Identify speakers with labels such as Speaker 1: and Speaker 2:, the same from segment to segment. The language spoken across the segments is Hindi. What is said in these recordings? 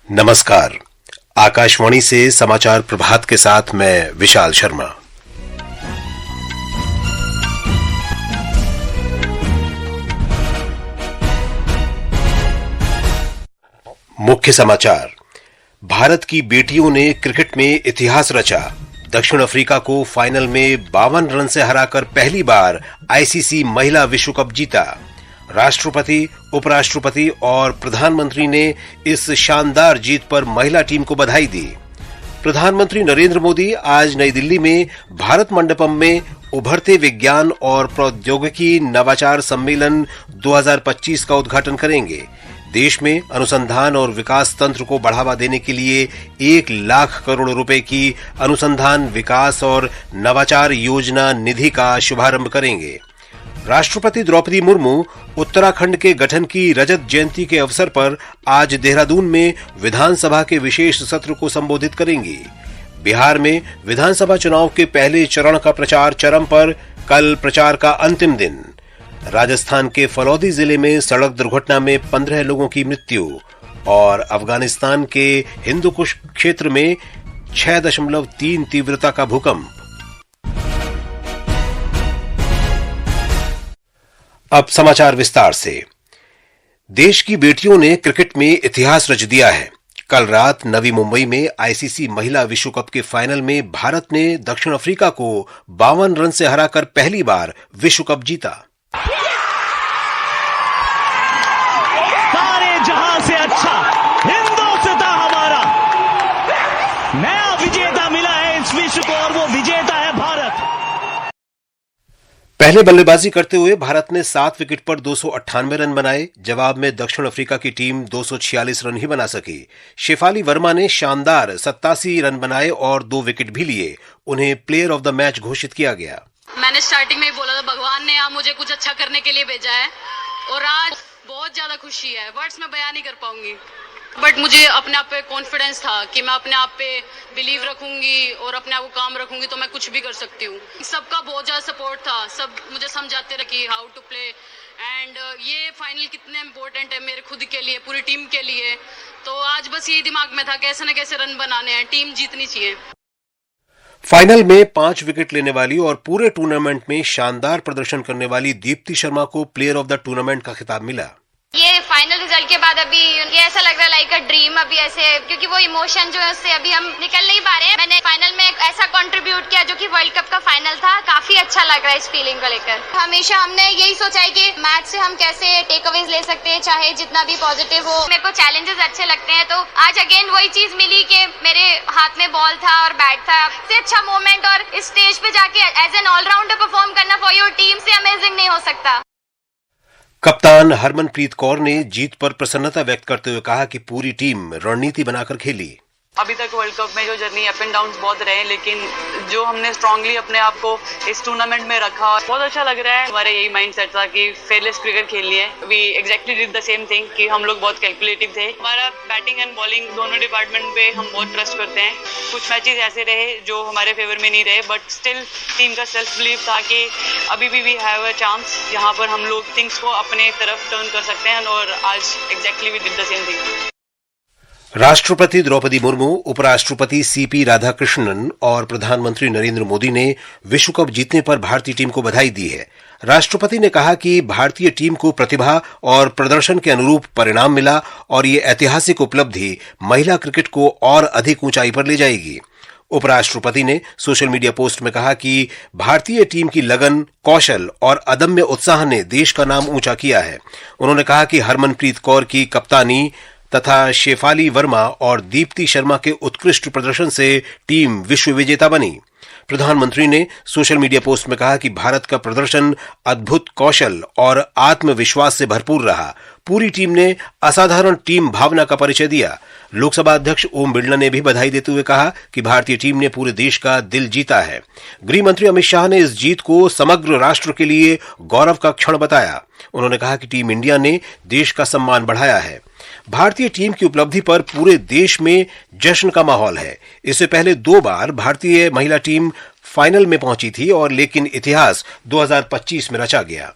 Speaker 1: नमस्कार। आकाशवाणी से समाचार प्रभात के साथ मैं विशाल शर्मा। मुख्य समाचार। भारत की बेटियों ने क्रिकेट में इतिहास रचा। दक्षिण अफ्रीका को फाइनल में 52 रन से हराकर पहली बार आईसीसी महिला विश्व कप जीता। राष्ट्रपति, उपराष्ट्रपति और प्रधानमंत्री ने इस शानदार जीत पर महिला टीम को बधाई दी। प्रधानमंत्री नरेंद्र मोदी आज नई दिल्ली में भारत मंडपम में उभरते विज्ञान और प्रौद्योगिकी नवाचार सम्मेलन 2025 का उद्घाटन करेंगे। देश में अनुसंधान और विकास तंत्र को बढ़ावा देने के लिए 1 लाख करोड़ रुपए की अनुसंधान, विकास और नवाचार योजना निधि का शुभारंभ करेंगे। राष्ट्रपति द्रौपदी मुर्मू उत्तराखंड के गठन की रजत जयंती के अवसर पर आज देहरादून में विधानसभा के विशेष सत्र को संबोधित करेंगी। बिहार में विधानसभा चुनाव के पहले चरण का प्रचार चरम पर, कल प्रचार का अंतिम दिन। राजस्थान के फलौदी जिले में सड़क दुर्घटना में 15 लोगों की मृत्यु और अफगानिस्तान के हिंदुकुश क्षेत्र में 6.3 तीव्रता का भूकंप। अब समाचार विस्तार से। देश की बेटियों ने क्रिकेट में इतिहास रच दिया है। कल रात नवी मुंबई में आईसीसी महिला विश्व कप के फाइनल में भारत ने दक्षिण अफ्रीका को 52 रन से हराकर पहली बार विश्व कप जीता।
Speaker 2: सारे जहां से अच्छा हिंदुस्तान हमारा नया विजेता मिला है इस विश्व को, और वो विजेता है भारत।
Speaker 1: पहले बल्लेबाजी करते हुए भारत ने 7 विकेट पर 298 रन बनाए। जवाब में दक्षिण अफ्रीका की टीम 246 रन ही बना सकी। शेफाली वर्मा ने शानदार 87 रन बनाए और 2 विकेट भी लिए। उन्हें प्लेयर ऑफ द मैच घोषित किया गया।
Speaker 3: मैंने स्टार्टिंग में ही बोला था, भगवान ने यहाँ मुझे कुछ अच्छा करने के लिए भेजा है और आज बहुत ज्यादा खुशी है, वर्ड्स में बयान नहीं कर पाऊंगी। बट मुझे अपने आप पे कॉन्फिडेंस था कि मैं अपने आप पे बिलीव रखूंगी और अपने आप को काम रखूंगी तो मैं कुछ भी कर सकती हूँ। सबका बहुत ज्यादा सपोर्ट था, सब मुझे समझाते रहे कि हाउ टू प्ले एंड ये फाइनल कितने इम्पोर्टेंट है मेरे खुद के लिए, पूरी टीम के लिए। तो आज बस यही दिमाग में था, कैसे न कैसे रन बनाने हैं, टीम जीतनी चाहिए।
Speaker 1: फाइनल में 5 विकेट लेने वाली और पूरे टूर्नामेंट में शानदार प्रदर्शन करने वाली दीप्ति शर्मा को प्लेयर ऑफ द टूर्नामेंट का खिताब मिला।
Speaker 4: ये फाइनल रिजल्ट के बाद अभी ये ऐसा लग रहा है लाइक अ ड्रीम, अभी ऐसे, क्योंकि वो इमोशन जो है उससे अभी हम निकल नहीं पा रहे हैं। मैंने फाइनल में ऐसा कंट्रीब्यूट किया जो कि वर्ल्ड कप का फाइनल था। काफी अच्छा लग रहा है इस फीलिंग को लेकर। हमेशा हमने यही सोचा है कि मैच से हम कैसे टेक अवेज ले सकते हैं, चाहे जितना भी पॉजिटिव हो। मेरे को चैलेंजेस अच्छे लगते हैं, तो आज अगेन वही चीज मिली कि मेरे हाथ में बॉल था और बैट था। सबसे अच्छा मोमेंट और इस स्टेज पे जाके एज एन ऑलराउंडर परफॉर्म करना फॉर योर टीम से अमेजिंग नहीं हो सकता।
Speaker 1: कप्तान हरमनप्रीत कौर ने जीत पर प्रसन्नता व्यक्त करते हुए कहा कि पूरी टीम रणनीति बनाकर खेली।
Speaker 5: अभी तक वर्ल्ड कप में जो जर्नी अप एंड डाउन बहुत रहे, लेकिन जो हमने स्ट्रांगली अपने आप को इस टूर्नामेंट में रखा, बहुत अच्छा लग रहा है। हमारा यही माइंडसेट था कि फेयरलेस क्रिकेट खेलनी है। We exactly did the same thing कि हम लोग बहुत कैलकुलेटिव थे। हमारा बैटिंग एंड बॉलिंग दोनों डिपार्टमेंट पे हम बहुत ट्रस्ट करते हैं। कुछ मैचेस ऐसे रहे जो हमारे फेवर में नहीं रहे, बट स्टिल टीम का सेल्फ बिलीव था कि अभी भी वी हैव अ चांस, यहाँ पर हम लोग थिंग्स को अपने तरफ टर्न कर सकते हैं, और आज exactly we did the same thing.
Speaker 1: राष्ट्रपति द्रौपदी मुर्मू, उपराष्ट्रपति सीपी राधाकृष्णन और प्रधानमंत्री नरेंद्र मोदी ने विश्व कप जीतने पर भारतीय टीम को बधाई दी है। राष्ट्रपति ने कहा कि भारतीय टीम को प्रतिभा और प्रदर्शन के अनुरूप परिणाम मिला और ये ऐतिहासिक उपलब्धि महिला क्रिकेट को और अधिक ऊंचाई पर ले जाएगी। उपराष्ट्रपति ने सोशल मीडिया पोस्ट में कहा कि भारतीय टीम की लगन, कौशल और अदम्य उत्साह ने देश का नाम ऊंचा किया है। उन्होंने कहा कि हरमनप्रीत कौर की कप्तानी तथा शेफाली वर्मा और दीप्ति शर्मा के उत्कृष्ट प्रदर्शन से टीम विश्व विजेता बनी। प्रधानमंत्री ने सोशल मीडिया पोस्ट में कहा कि भारत का प्रदर्शन अद्भुत कौशल और आत्मविश्वास से भरपूर रहा। पूरी टीम ने असाधारण टीम भावना का परिचय दिया। लोकसभा अध्यक्ष ओम बिरला ने भी बधाई देते हुए कहा कि भारतीय टीम ने पूरे देश का दिल जीता है। गृह मंत्री अमित शाह ने इस जीत को समग्र राष्ट्र के लिए गौरव का क्षण बताया। उन्होंने कहा कि टीम इंडिया ने देश का सम्मान बढ़ाया है। भारतीय टीम की उपलब्धि पर पूरे देश में जश्न का माहौल है। इससे पहले 2 बार भारतीय महिला टीम फाइनल में पहुंची थी और लेकिन इतिहास 2025 में रचा गया।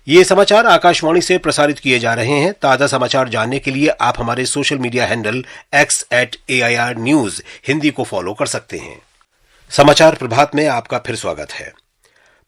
Speaker 1: ये समाचार आकाशवाणी से प्रसारित किए जा रहे हैं। ताजा समाचार जानने के लिए आप हमारे social media handle x@AIR News Hindi को फॉलो कर सकते हैं। समाचार प्रभात में आपका फिर स्वागत है।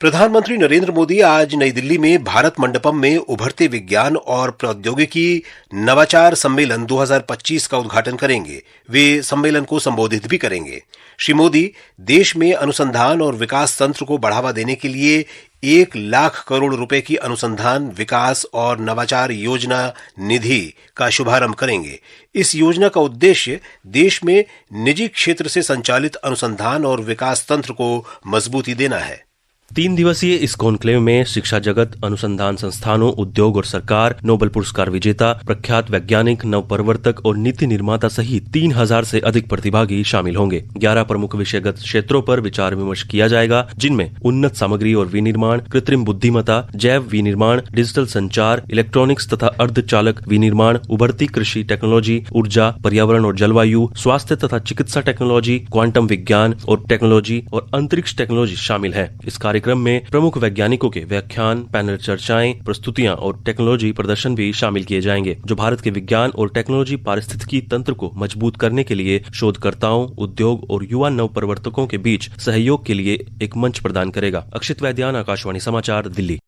Speaker 1: प्रधानमंत्री नरेंद्र मोदी आज नई दिल्ली में भारत मंडपम में उभरते विज्ञान और प्रौद्योगिकी नवाचार सम्मेलन 2025 का उद्घाटन करेंगे। वे सम्मेलन को संबोधित भी करेंगे। श्री मोदी देश में अनुसंधान और विकास तंत्र को बढ़ावा देने के लिए 1 लाख करोड़ रुपए की अनुसंधान, विकास और नवाचार योजना निधि का शुभारंभ करेंगे। इस योजना का उद्देश्य देश में निजी क्षेत्र से संचालित अनुसंधान और विकास तंत्र को मजबूती देना है।
Speaker 6: 3 दिवसीय इस कॉन्क्लेव में शिक्षा जगत, अनुसंधान संस्थानों, उद्योग और सरकार, नोबेल पुरस्कार विजेता, प्रख्यात वैज्ञानिक, नवप्रवर्तक और नीति निर्माता सहित 3000 से अधिक प्रतिभागी शामिल होंगे। 11 प्रमुख विषयगत क्षेत्रों पर विचार विमर्श किया जाएगा, जिनमें उन्नत सामग्री और विनिर्माण, कृत्रिम बुद्धिमत्ता, जैव विनिर्माण, डिजिटल संचार, इलेक्ट्रॉनिक्स तथा अर्धचालक विनिर्माण, उभरती कृषि टेक्नोलॉजी, ऊर्जा, पर्यावरण और जलवायु, स्वास्थ्य तथा चिकित्सा टेक्नोलॉजी, क्वांटम विज्ञान और टेक्नोलॉजी और अंतरिक्ष टेक्नोलॉजी शामिल है। इस कार्यक्रम में प्रमुख वैज्ञानिकों के व्याख्यान, पैनल चर्चाएं, प्रस्तुतियां और टेक्नोलॉजी प्रदर्शन भी शामिल किए जाएंगे, जो भारत के विज्ञान और टेक्नोलॉजी पारिस्थितिकी तंत्र को मजबूत करने के लिए शोधकर्ताओं, उद्योग और युवा नवप्रवर्तकों के बीच सहयोग के लिए एक मंच प्रदान करेगा। अक्षित वैद्यान, आकाशवाणी समाचार, दिल्ली।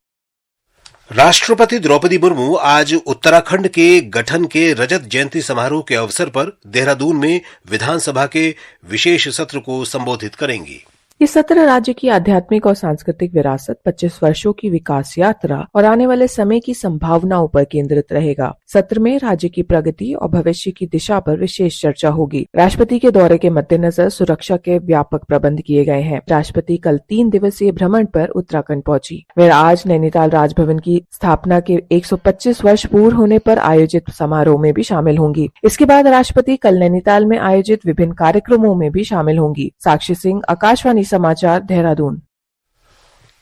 Speaker 1: राष्ट्रपति द्रौपदी मुर्मू आज उत्तराखंड के गठन के रजत जयंती समारोह के अवसर पर देहरादून में विधानसभा के विशेष सत्र को संबोधित करेंगी।
Speaker 7: ये सत्र राज्य की आध्यात्मिक और सांस्कृतिक विरासत, 25 वर्षों की विकास यात्रा और आने वाले समय की संभावनाओं पर केंद्रित रहेगा। सत्र में राज्य की प्रगति और भविष्य की दिशा पर विशेष चर्चा होगी। राष्ट्रपति के दौरे के मद्देनजर सुरक्षा के व्यापक प्रबंध किए गए हैं। राष्ट्रपति कल 3 दिवसीय भ्रमण पर उत्तराखंड पहुंची। वे आज नैनीताल राजभवन की स्थापना के 125 वर्ष पूर्ण होने पर आयोजित समारोह में भी शामिल होंगी। इसके बाद राष्ट्रपति कल नैनीताल में आयोजित विभिन्न कार्यक्रमों में भी शामिल होंगी। साक्षी सिंह, आकाशवाणी समाचार, देहरादून।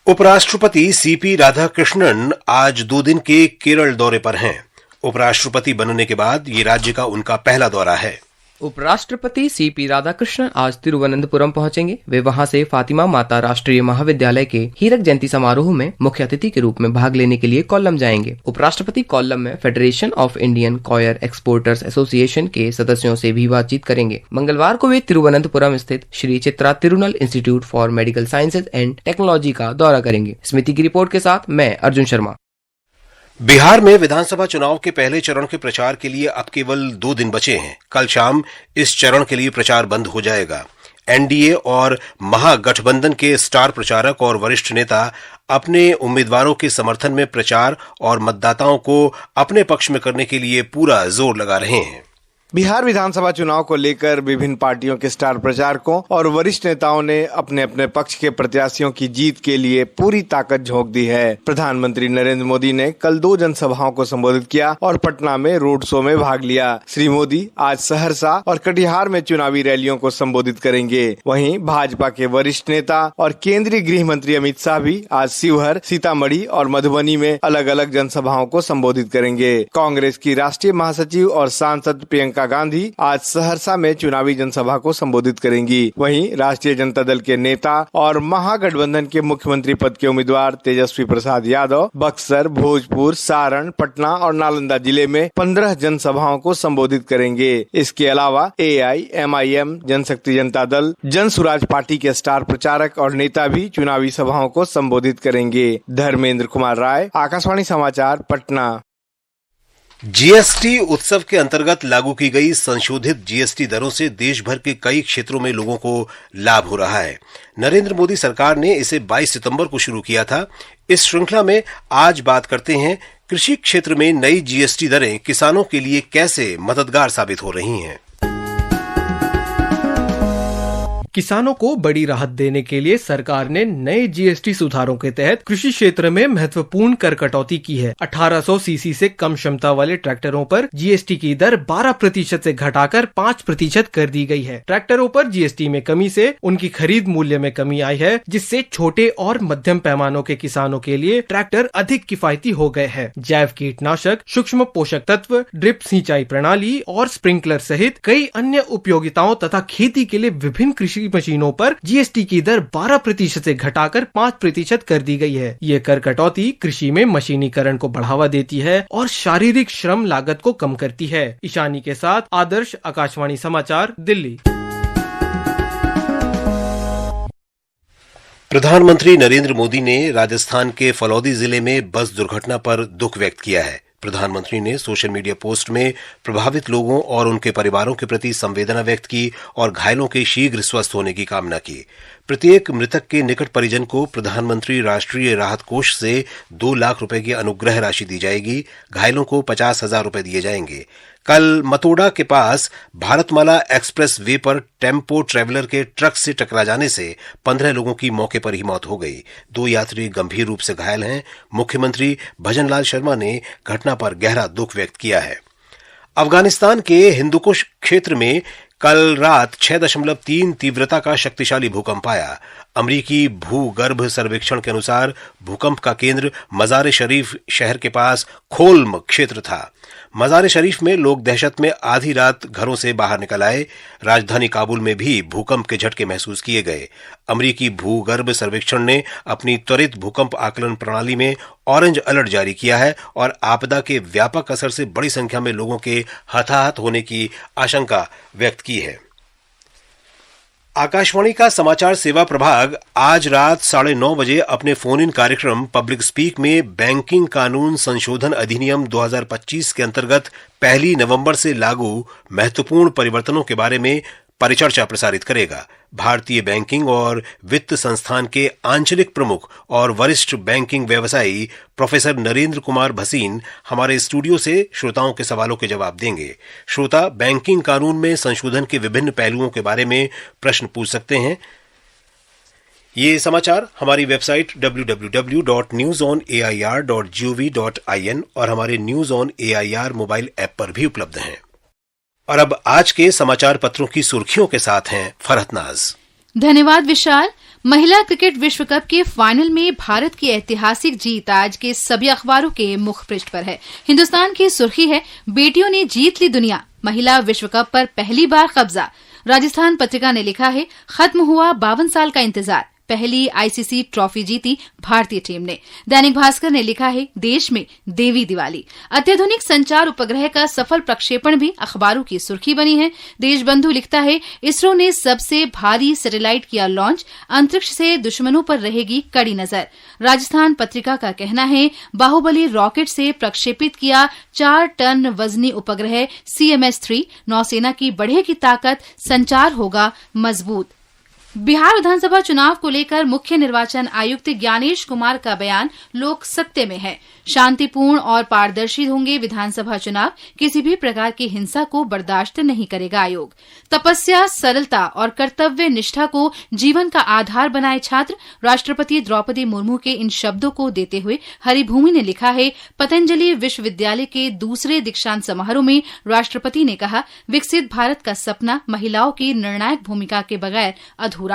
Speaker 1: उपराष्ट्रपति सीपी राधाकृष्णन आज 2 दिन के केरल दौरे पर हैं। उपराष्ट्रपति बनने के बाद ये राज्य का उनका पहला दौरा है।
Speaker 8: उपराष्ट्रपति सीपी राधाकृष्णन आज तिरुवनंतपुरम पहुंचेंगे। वे वहां से फातिमा माता राष्ट्रीय महाविद्यालय के हीरक जयंती समारोह में मुख्य अतिथि के रूप में भाग लेने के लिए कोल्लम जाएंगे। उपराष्ट्रपति कोल्लम में federation of Indian coir exporters association के सदस्यों से भी बातचीत करेंगे। मंगलवार को वे तिरुवनंतपुरम स्थित Shri Chitra Tirunal institute for medical sciences and technology का दौरा करेंगे। समिति की रिपोर्ट के साथ मैं अर्जुन शर्मा।
Speaker 1: बिहार में विधानसभा चुनाव के पहले चरण के प्रचार के लिए अब केवल 2 दिन बचे हैं। कल शाम इस चरण के लिए प्रचार बंद हो जाएगा। एनडीए और महागठबंधन के स्टार प्रचारक और वरिष्ठ नेता अपने उम्मीदवारों के समर्थन में प्रचार और मतदाताओं को अपने पक्ष में करने के लिए पूरा जोर लगा रहे हैं।
Speaker 9: बिहार विधानसभा चुनाव को लेकर विभिन्न पार्टियों के स्टार प्रचारकों और वरिष्ठ नेताओं ने अपने अपने पक्ष के प्रत्याशियों की जीत के लिए पूरी ताकत झोंक दी है। प्रधानमंत्री नरेंद्र मोदी ने कल 2 जनसभाओं को संबोधित किया और पटना में रोड शो में भाग लिया। श्री मोदी आज सहरसा और कटिहार में चुनावी रैलियों को संबोधित करेंगे। वहीं भाजपा के वरिष्ठ नेता और केंद्रीय गृह मंत्री अमित शाह भी आज शिवहर, सीतामढ़ी और मधुबनी में अलग अलग जनसभाओं को संबोधित करेंगे। कांग्रेस की राष्ट्रीय महासचिव और सांसद प्रियंका गांधी आज सहरसा में चुनावी जनसभा को संबोधित करेंगी। वहीं राष्ट्रीय जनता दल के नेता और महागठबंधन के मुख्यमंत्री पद के उम्मीदवार तेजस्वी प्रसाद यादव बक्सर, भोजपुर, सारण, पटना और नालंदा जिले में 15 जनसभाओं को संबोधित करेंगे। इसके अलावा AIMIM, जनशक्ति जनता दल, जन सुराज पार्टी के स्टार प्रचारक और नेता भी चुनावी सभाओं को संबोधित करेंगे। धर्मेंद्र कुमार राय, आकाशवाणी समाचार, पटना।
Speaker 1: जीएसटी उत्सव के अंतर्गत लागू की गई संशोधित जीएसटी दरों से देश भर के कई क्षेत्रों में लोगों को लाभ हो रहा है। नरेंद्र मोदी सरकार ने इसे 22 सितंबर को शुरू किया था। इस श्रृंखला में आज बात करते हैं कृषि क्षेत्र में नई जीएसटी दरें किसानों के लिए कैसे मददगार साबित हो रही हैं।
Speaker 10: किसानों को बड़ी राहत देने के लिए सरकार ने नए जीएसटी सुधारों के तहत कृषि क्षेत्र में महत्वपूर्ण कर कटौती की है। 1800 सीसी से कम क्षमता वाले ट्रैक्टरों पर जीएसटी की दर 12% से घटाकर 5% कर दी गई है। ट्रैक्टरों पर जीएसटी में कमी से उनकी खरीद मूल्य में कमी आई है, जिससे छोटे और मध्यम पैमानों के किसानों के लिए ट्रैक्टर अधिक किफायती हो गए हैं। जैव कीटनाशक, सूक्ष्म पोषक तत्व, ड्रिप सिंचाई प्रणाली और स्प्रिंकलर सहित कई अन्य उपयोगिताओं तथा खेती के लिए विभिन्न कृषि CNC मशीनों पर GST की दर 12% से घटाकर 5% कर दी गई है। ये कर कटौती कृषि में मशीनीकरण को बढ़ावा देती है और शारीरिक श्रम लागत को कम करती है। ईशानी के साथ आदर्श, आकाशवाणी समाचार, दिल्ली।
Speaker 1: प्रधानमंत्री नरेंद्र मोदी ने राजस्थान के फलौदी जिले में बस दुर्घटना पर दुख व्यक्त किया है। प्रधानमंत्री ने सोशल मीडिया पोस्ट में प्रभावित लोगों और उनके परिवारों के प्रति संवेदना व्यक्त की और घायलों के शीघ्र स्वस्थ होने की कामना की। प्रत्येक मृतक के निकट परिजन को प्रधानमंत्री राष्ट्रीय राहत कोष से 2 लाख रुपए की अनुग्रह राशि दी जाएगी। घायलों को 50,000 रुपए दिए जाएंगे। कल मतोड़ा के पास भारतमाला एक्सप्रेस वे पर टेम्पो ट्रैवलर के ट्रक से टकरा जाने से 15 लोगों की मौके पर ही मौत हो गई। 2 यात्री गंभीर रूप से घायल हैं। मुख्यमंत्री भजनलाल शर्मा ने घटना पर गहरा दुख व्यक्त किया है। अफगानिस्तान के हिंदुकुश क्षेत्र में कल रात 6.3 तीव्रता का शक्तिशाली भूकंप आया। अमरीकी भूगर्भ सर्वेक्षण के अनुसार भूकंप का केंद्र मजार शरीफ शहर के पास खोल्म क्षेत्र था। मजार शरीफ में लोग दहशत में आधी रात घरों से बाहर निकल आए। राजधानी काबुल में भी भूकंप के झटके महसूस किए गए। अमरीकी भूगर्भ सर्वेक्षण ने अपनी त्वरित भूकंप आकलन प्रणाली में ऑरेंज अलर्ट जारी किया है और आपदा के व्यापक असर से बड़ी संख्या में लोगों के हताहत होने की आशंका व्यक्त की है। आकाशवाणी का समाचार सेवा प्रभाग आज रात 9:30 बजे अपने फोन इन कार्यक्रम पब्लिक स्पीक में बैंकिंग कानून संशोधन अधिनियम 2025 के अंतर्गत 1 नवंबर से लागू महत्वपूर्ण परिवर्तनों के बारे में परिचर्चा प्रसारित करेगा। भारतीय बैंकिंग और वित्त संस्थान के आंचलिक प्रमुख और वरिष्ठ बैंकिंग व्यवसायी प्रोफेसर नरेंद्र कुमार भसीन हमारे स्टूडियो से श्रोताओं के सवालों के जवाब देंगे। श्रोता बैंकिंग कानून में संशोधन के विभिन्न पहलुओं के बारे में प्रश्न पूछ सकते हैं। ये समाचार हमारी वेबसाइट www.newsonair.gov.in और हमारे news on AIR mobile app पर भी उपलब्ध हैं। और अब आज के समाचार पत्रों की सुर्खियों के साथ हैं फरहत नाज।
Speaker 11: धन्यवाद विशाल। महिला क्रिकेट विश्व कप के फाइनल में भारत की ऐतिहासिक जीत आज के सभी अखबारों के मुख पृष्ठ पर है। हिंदुस्तान की सुर्खी है, बेटियों ने जीत ली दुनिया, महिला विश्व कप पर पहली बार कब्जा। राजस्थान पत्रिका ने लिखा है, खत्म हुआ 52 साल का इंतजार, पहली आईसीसी ट्रॉफी जीती भारतीय टीम ने। दैनिक भास्कर ने लिखा है, देश में देवी दिवाली। अत्याधुनिक संचार उपग्रह का सफल प्रक्षेपण भी अखबारों की सुर्खी बनी है। देशबंधु लिखता है, इसरो ने सबसे भारी सैटेलाइट किया लॉन्च, अंतरिक्ष से दुश्मनों पर रहेगी कड़ी नजर। राजस्थान पत्रिका का कहना है, बाहुबली रॉकेट से प्रक्षेपित किया 4 टन वजनी उपग्रह CMS-3, नौसेना की बढ़ेगी ताकत, संचार होगा मजबूत। बिहार विधानसभा चुनाव को लेकर मुख्य निर्वाचन आयुक्त ज्ञानेश कुमार का बयान लोक सत्य में है। शांतिपूर्ण और पारदर्शी होंगे विधानसभा चुनाव, किसी भी प्रकार की हिंसा को बर्दाश्त नहीं करेगा आयोग। तपस्या, सरलता और कर्तव्य निष्ठा को जीवन का आधार बनाए छात्र, राष्ट्रपति द्रौपदी मुर्मू के इन शब्दों को देते हुए हरिभूमि ने लिखा है, पतंजलि विश्वविद्यालय के दूसरे दीक्षांत समारोह में राष्ट्रपति ने कहा, विकसित भारत का सपना महिलाओं की निर्णायक भूमिका के बगैर अधूरा।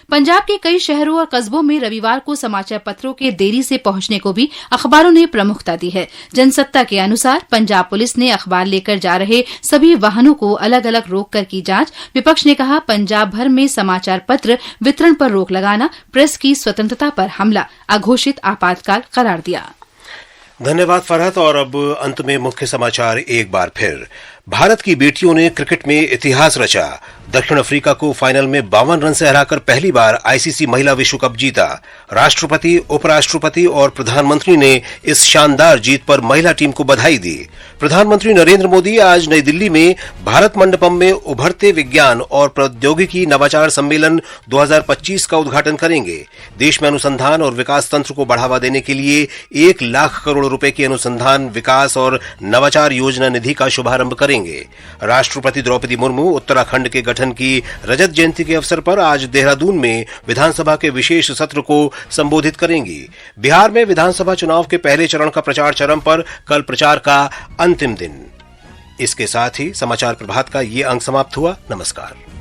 Speaker 11: पंजाब के कई शहरों और कस्बों में रविवार को समाचार पत्रों के देरी से पहुंचने को भी अखबारों ने प्रमुखता दी है। जनसत्ता के अनुसार पंजाब पुलिस ने अखबार लेकर जा रहे सभी वाहनों को अलग अलग रोककर की जांच। विपक्ष ने कहा, पंजाब भर में समाचार पत्र वितरण पर रोक लगाना, प्रेस की स्वतंत्रता पर हमला, अघोषित आपातकाल करार दिया।
Speaker 1: धन्यवाद फरहत। और अब अंत में मुख्य समाचार एक बार फिर। भारत की बेटियों ने क्रिकेट में इतिहास रचा। दक्षिण अफ्रीका को फाइनल में 52 रन से हराकर पहली बार आईसीसी महिला विश्व कप जीता। राष्ट्रपति, उपराष्ट्रपति और प्रधानमंत्री ने इस शानदार जीत पर महिला टीम को बधाई दी। प्रधानमंत्री नरेंद्र मोदी आज नई दिल्ली में भारत मंडपम में उभरते विज्ञान और प्रौद्योगिकी नवाचार सम्मेलन 2025 का उद्घाटन करेंगे। देश में अनुसंधान और विकास तंत्र को बढ़ावा देने के लिए 1 लाख करोड़ रुपए की अनुसंधान, विकास और नवाचार योजना निधि का शुभारंभ करेंगे। राष्ट्रपति द्रौपदी मुर्मू उत्तराखंड के गठन की रजत जयंती के अवसर पर आज देहरादून में विधानसभा के विशेष सत्र को संबोधित करेंगी। बिहार में विधानसभा चुनाव के पहले चरण का प्रचार चरम पर, कल प्रचार का अंतिम दिन। इसके साथ ही समाचार प्रभात का ये अंक समाप्त हुआ। नमस्कार।